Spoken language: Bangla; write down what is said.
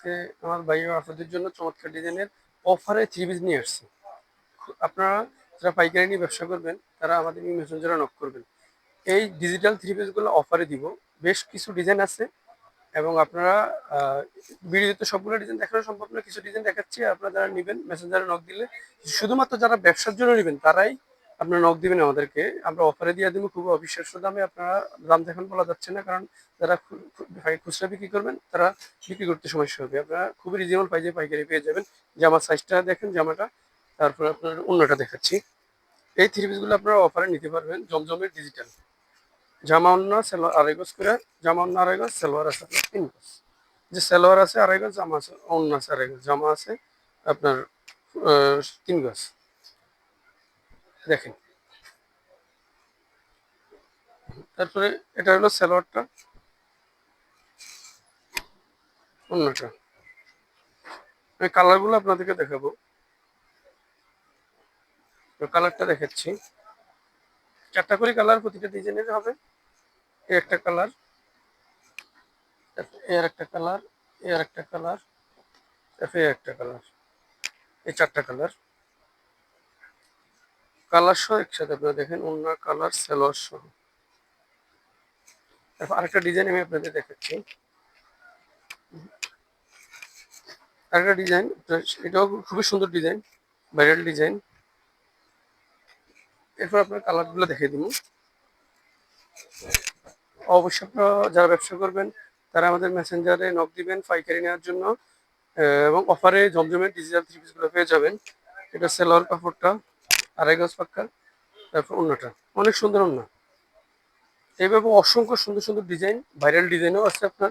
আজকে আমার ভাই ও আপনাদের জন্য চমৎকার ডিজাইনের অফারে থ্রি পিস নিয়ে আসছি। আপনারা যারা পাইকারি নিয়ে ব্যবসা করবেন তারা আমাদের এই মেসেঞ্জারে নক করবেন। এই ডিজিটাল থ্রি পিস গুলো অফারে দিব। বেশ কিছু ডিজাইন আছে এবং আপনারা ভিডিওতে সবগুলো ডিজাইন দেখানো সম্ভব না, কিছু ডিজাইন দেখাচ্ছি। আপনারা যারা নেবেন মেসেঞ্জারে নক দিলে, শুধুমাত্র যারা ব্যবসার জন্য নেবেন তারাই আপনারা নক দিবেন আমাদেরকে, আমরা অফারে দিয়ে দিব খুবই অবিশ্বাস্য দামে। আপনারা দাম দেখুন, বলা যাচ্ছে না, কারণ যারা খুচরা বিক্রি করবেন তারা বিক্রি করতে সমস্যা হবে। আপনারা খুবই রিজনেবল প্রাইসে পাইকারি পেয়ে যাবেন। জামার সাইজটা দেখেন, জামাটা, তারপর আপনার অন্যটা দেখাচ্ছি। এই থ্রি পিসগুলো আপনারা অফারে নিতে পারবেন। জমজমের ডিজিটাল জামা, অন্য সালোয়ার আড়াই গজ করে, জামা অন্য আড়াই গজ, সালোয়ার আছে আপনার 3 গজ। যে সালোয়ার আছে আড়াই গজ, জামা আছে অন্য আছে আড়াই গজ, জামা আছে আপনার 3 গজ। দেখেন, তারপরে এটা হলো সালোয়ারটা, অন্যটা। আমি কালারগুলো আপনাদেরকে দেখাবো। কালারটা দেখাচ্ছি, 4টা করে কালার প্রতিটা ডিজাইনের হবে। এই একটা কালার, এর একটা কালার, এর একটা কালার, তারপরে একটা কালার, এই 4টা কালার। কালার সহ একসাথে আপনারা দেখেন, অন্য কালার সালোয়ার সহ। তারপর আরেকটা ডিজাইন আমি আপনাদের দেখাচ্ছি, আরেকটা ডিজাইন, এটাও খুবই সুন্দর ডিজাইন, ভাইরাল ডিজাইন। এরপর আপনার কালারগুলো দেখিয়ে দিব। অবশ্যই আপনারা যারা ব্যবসা করবেন তারা আমাদের মেসেঞ্জারে নক দিবেন পাইকারি নেওয়ার জন্য, এবং অফারে জমজমের ডিজিটাল থ্রি পিসগুলো পেয়ে যাবেন। এটা সেলোয়ার কাপড়টা আড়াই গজ পাক্কা, তারপর অন্যটা অনেক সুন্দর অন্য। এইভাবে অসংখ্য সুন্দর সুন্দর ডিজাইন, ভাইরাল ডিজাইনও আছে আপনার।